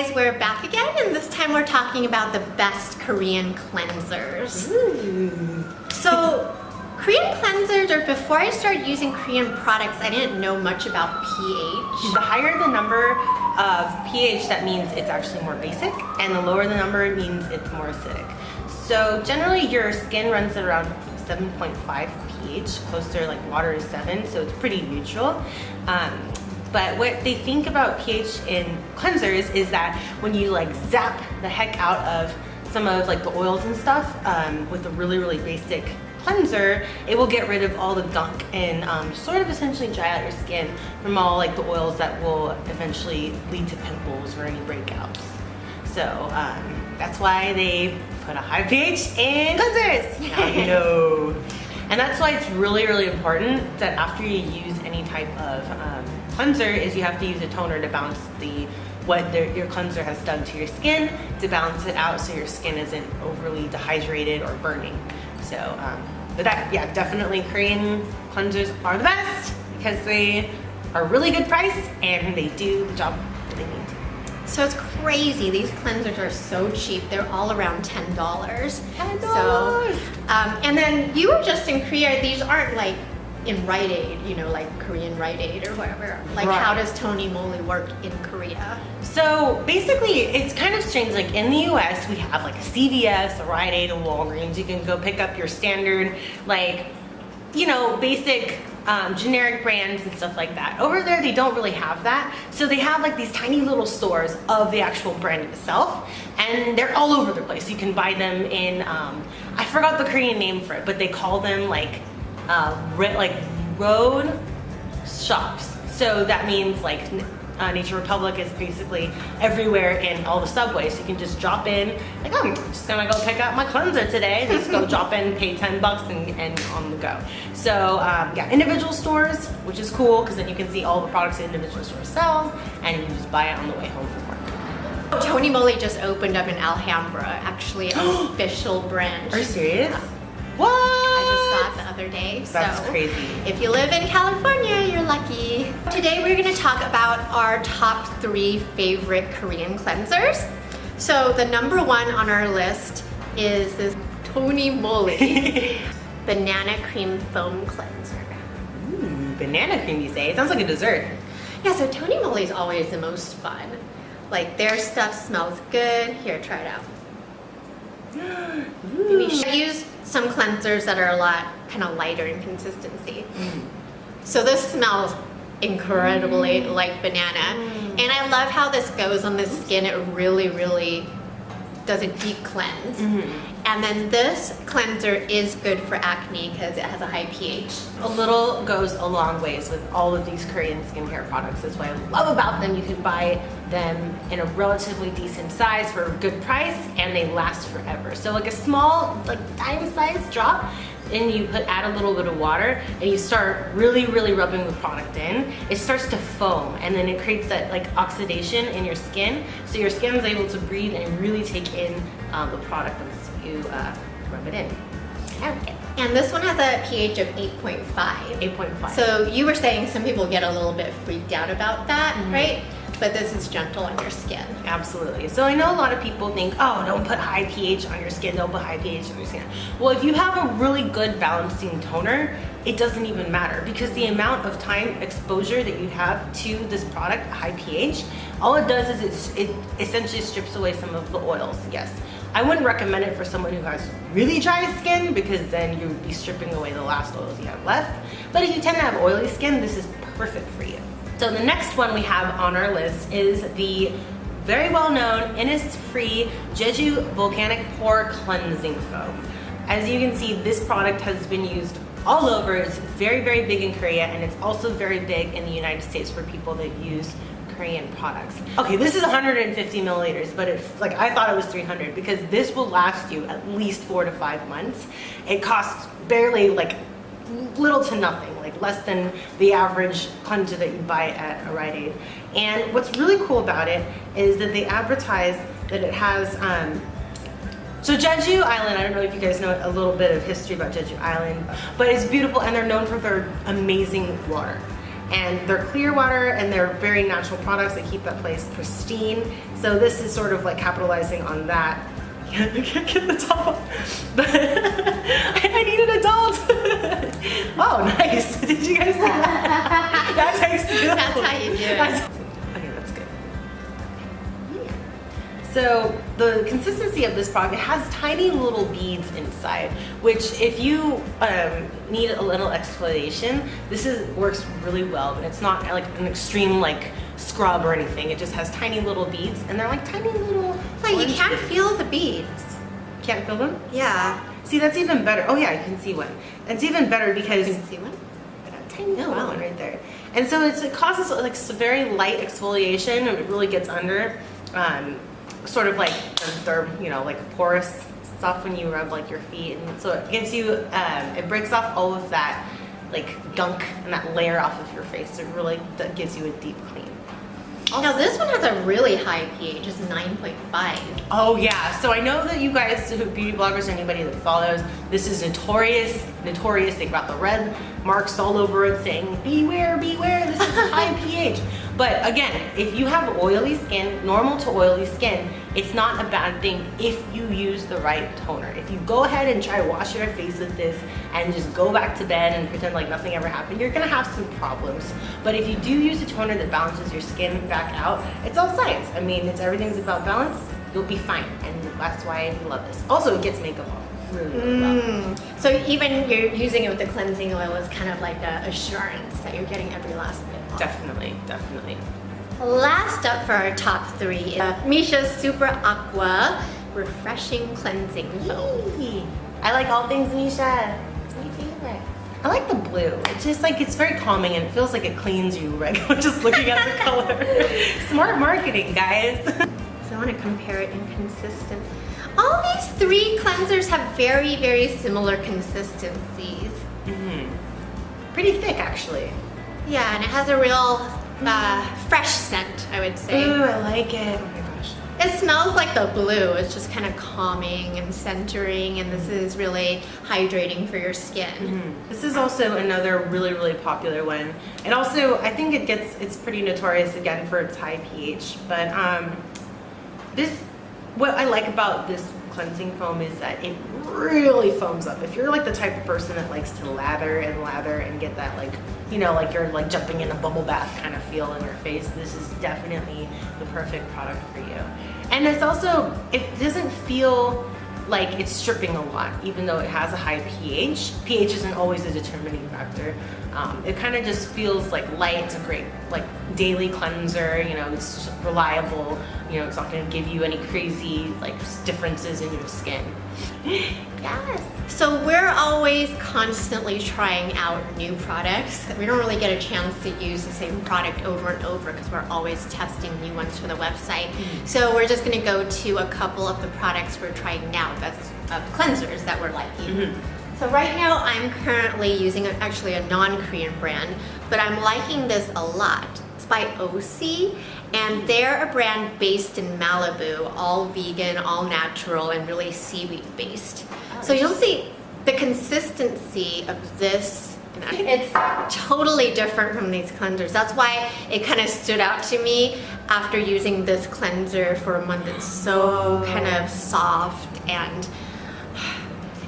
guys, we're back again, and this time we're talking about the best Korean cleansers. Ooh. So, Korean cleansers, or before I started using Korean products, I didn't know much about pH. The higher the number of pH, that means it's actually more basic, and the lower the number, it means it's more acidic. So generally your skin runs at around 7.5 pH, closer like water is 7, so it's pretty neutral. But what they think about pH in cleansers is that when you like zap the heck out of some of like the oils and stuff with a really basic cleanser, it will get rid of all the gunk and sort of essentially dry out your skin from all like the oils that will eventually lead to pimples or any breakouts. So that's why they put a high pH in cleansers. Now you know. And that's why it's really important that after you use any type of cleanser is you have to use a toner to balance what your cleanser has done to your skin, to balance it out so your skin isn't overly dehydrated or burning. So, but that, yeah, definitely Korean cleansers are the best because they are really good price and they do the job that they need to. So it's crazy. These cleansers are so cheap. They're all around $10. $10. So, and then you were just in Korea. These aren't like in Rite Aid, you know, like Korean Rite Aid or whatever. Like, right. How does Tony Moly work in Korea? So basically, it's kind of strange. Like in the US, we have like a CVS, a Rite Aid, a Walgreens. You can go pick up your standard, like, you know, basic generic brands and stuff like that. Over there, they don't really have that. So they have like these tiny little stores of the actual brand itself, and they're all over the place. You can buy them in, I forgot the Korean name for it, but they call them like road shops. So that means like Nature Republic is basically everywhere in all the subways. So you can just drop in, like, oh, I'm just gonna go pick up my cleanser today. Just go drop in, pay $10 and on the go. So yeah, individual stores, which is cool because then you can see all the products the individual stores sell and you can just buy it on the way home from work. Tony Moly just opened up in Alhambra, actually an official branch. Are you serious? Yeah. What? I just saw it the other day. That's so crazy. If you live in California, you're lucky. Today we're going to talk about our top 3 favorite Korean cleansers. So the number 1 on our list is this Tony Moly Banana Cream Foam Cleanser. Ooh, banana cream, you say? It sounds like a dessert. Yeah, so Tony Moly is always the most fun. Like, their stuff smells good. Here, try it out. I use some cleansers that are a lot kind of lighter in consistency. So this smells incredibly like banana. And I love how this goes on the skin. It really does a deep cleanse. And then this cleanser is good for acne because it has a high pH. A little goes a long ways with all of these Korean skincare products. That's what I love about them. You can buy them in a relatively decent size for a good price and they last forever. So like a small, like dime size drop, and you add a little bit of water and you start really rubbing the product in, it starts to foam and then it creates that like oxidation in your skin. So your skin is able to breathe and really take in the product once you rub it in. Okay. And this one has a pH of 8.5. 8.5. So you were saying some people get a little bit freaked out about that, right? But this is gentle on your skin. Absolutely. So I know a lot of people think, oh, don't put high pH on your skin, don't put high pH on your skin. Well, if you have a really good balancing toner, it doesn't even matter because the amount of time exposure that you have to this product, high pH, all it does is it essentially strips away some of the oils, yes. I wouldn't recommend it for someone who has really dry skin because then you would be stripping away the last oils you have left. But if you tend to have oily skin, this is perfect for you. So the next one we have on our list is the very well-known INNISFREE JEJU Volcanic Pore Cleansing Foam. As you can see, this product has been used all over. It's very big in Korea, and it's also very big in the United States for people that use Korean products. Okay, this is 150 milliliters, but it's like I thought it was 300 because this will last you at least 4 to 5 months. It costs barely like little to nothing, like less than the average cleanser that you buy at a Rite Aid. And what's really cool about it is that they advertise that it has so JEJU Island, I don't know if you guys know a little bit of history about JEJU Island, but it's beautiful and they're known for their amazing water. and they're clear water and they're very natural products that keep that place pristine. So this is sort of like capitalizing on that. I can't get the top off, but I need an adult. Oh, nice. Did you guys see that? That's how you do it. That's how you do it. Okay, that's good. So the consistency of this product, it has tiny little beads inside, which if you need a little exfoliation, works really well, but it's not like an extreme like scrub or anything. It just has tiny little beads, and they're like tiny little. Like you can't feel the beads. Can't feel them? Yeah. See, that's even better. Oh yeah, I can see one. It's even better because You can see one? a tiny little wow. one right there. And so it causes like very light exfoliation, and it really gets under sort of like their you know, like porous stuff when you rub like your feet, and so it gives you it breaks off all of that like gunk and that layer off of your face. It really gives you a deep clean. Now this one has a really high pH, it's 9.5. Oh yeah, so I know that you guys, who beauty bloggers or anybody that follows, this is notorious. They've got the red marks all over it saying, beware, beware, this is high pH. But again, if you have oily skin, normal to oily skin, it's not a bad thing if you use the right toner. If you go ahead and try wash your face with this and just go back to bed and pretend like nothing ever happened, you're gonna have some problems. But if you do use a toner that balances your skin back out, it's all science. I mean, everything's about balance, you'll be fine. And that's why we love this. Also, it gets makeup off really, really well. So even you're using it with the cleansing oil is kind of like a assurance that you're getting every last bit off. Definitely, definitely. Last up for our top 3 is Misha's Super Aqua Refreshing Cleansing Foam. I like all things Misha. It's my favorite. I like the blue. It's just like, it's very calming and it feels like it cleans you right just looking at the color. Smart marketing, guys. So I want to compare it in consistency. All these 3 cleansers have very, very similar consistencies. Pretty thick, actually. Yeah, and it has a real fresh scent, I would say. Ooh, I like it. Oh my gosh. It smells like the blue. It's just kind of calming and centering, and this is really hydrating for your skin. This is also another really, really popular one. And also, I think it's pretty notorious again for its high pH. But what I like about this cleansing foam is that it really foams up. If you're like the type of person that likes to lather and get that like, you know, like you're like jumping in a bubble bath kind of feel in your face, this is definitely the perfect product for you. And it's also, it doesn't feel like it's stripping a lot, even though it has a high pH. pH isn't always a determining factor. It kind of just feels like light. It's a great like daily cleanser, you know, it's just reliable, you know, it's not gonna give you any crazy like differences in your skin. Yes. So we're always constantly trying out new products. We don't really get a chance to use the same product over and over because we're always testing new ones for the website. So we're just gonna go to a couple of the products we're trying now, that's cleansers that we're liking. So right now I'm currently using actually a non-Korean brand, but I'm liking this a lot. It's by OC, and they're a brand based in Malibu, all vegan, all natural, and really seaweed based. So you'll see the consistency of this, it's totally different from these cleansers. That's why it kind of stood out to me after using this cleanser for a month. It's so kind of soft, and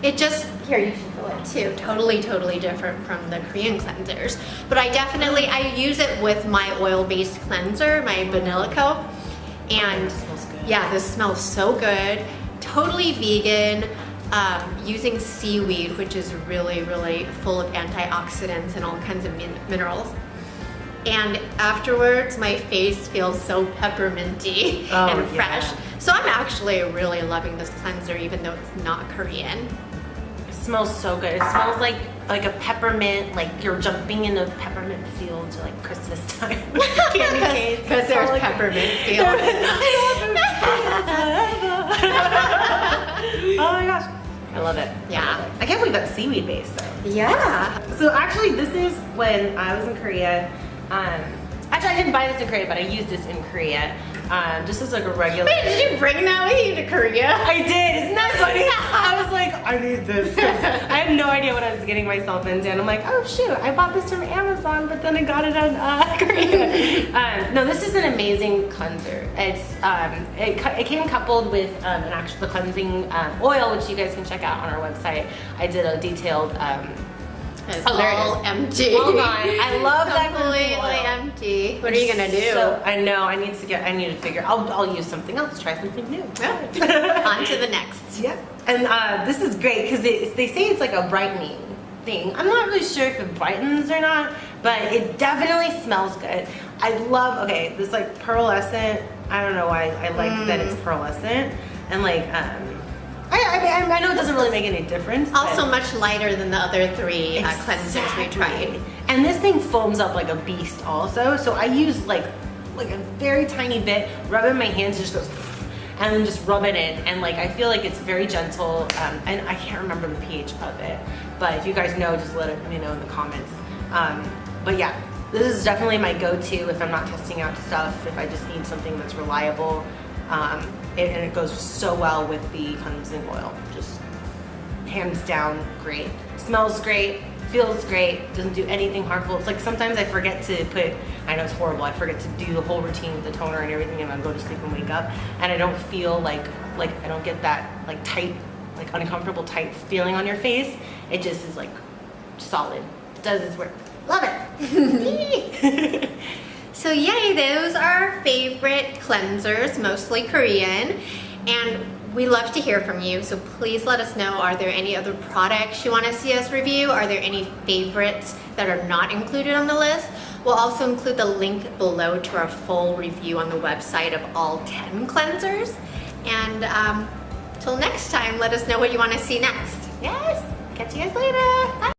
it just, here you should feel it too, totally different from the Korean cleansers. But I use it with my oil-based cleanser, my Vanillico, and it smells good. Yeah, this smells so good, totally vegan, using seaweed, which is really full of antioxidants and all kinds of minerals. And afterwards, my face feels so pepperminty and fresh. So I'm actually really loving this cleanser, even though it's not Korean. It smells so good. It smells like a peppermint, like you're jumping in a peppermint field to like Christmas time. Candy canes. Because there's like peppermint fields. Oh my gosh. I love it. Yeah. I can't believe that's seaweed based though. Yeah. So actually this is when I was in Korea. I Actually, I didn't buy this in Korea, but I used this in Korea. Just as like a regular. Wait, did you bring that with you to Korea? I did. Isn't that funny? I was like, I need this. 'Cause I had no idea what I was getting myself into, and I'm like, oh shoot, I bought this from Amazon, but then I got it on Korea. No, this is an amazing cleanser. It's it came coupled with the cleansing oil, which you guys can check out on our website. I did a detailed. It's Oh, there it all is. empty. Hold on. I love that Completely cleansing oil. empty. What are you gonna do? So, I know. I need to figure. I'll use something else. Try something new. On to the next. Yeah. And this is great because they say it's like a brightening thing. I'm not really sure if it brightens or not, but it definitely smells good. I love. Okay, this like pearlescent. I don't know why I like that it's pearlescent and like I know it doesn't really make any difference. Also but much lighter than the other three cleansers we tried. And this thing foams up like a beast also. So I use like a very tiny bit, rub it in my hands, just goes, and then just rub it in. And like I feel like it's very gentle. And I can't remember the pH of it, but if you guys know, just let me know in the comments. But yeah, this is definitely my go-to if I'm not testing out stuff. If I just need something that's reliable. And it goes so well with the cleansing oil. Just hands down great. Smells great, feels great, doesn't do anything harmful. It's like sometimes I forget to put, I know it's horrible, I forget to do the whole routine with the toner and everything and I go to sleep and wake up and I don't feel like I don't get that like tight, like uncomfortable tight feeling on your face. It just is like solid. It does its work. Love it. So yay, those are our favorite cleansers, mostly Korean, and we love to hear from you, so please let us know, are there any other products you want to see us review? Are there any favorites that are not included on the list? We'll also include the link below to our full review on the website of all 10 cleansers, and till next time, let us know what you want to see next. Yes, catch you guys later. Bye.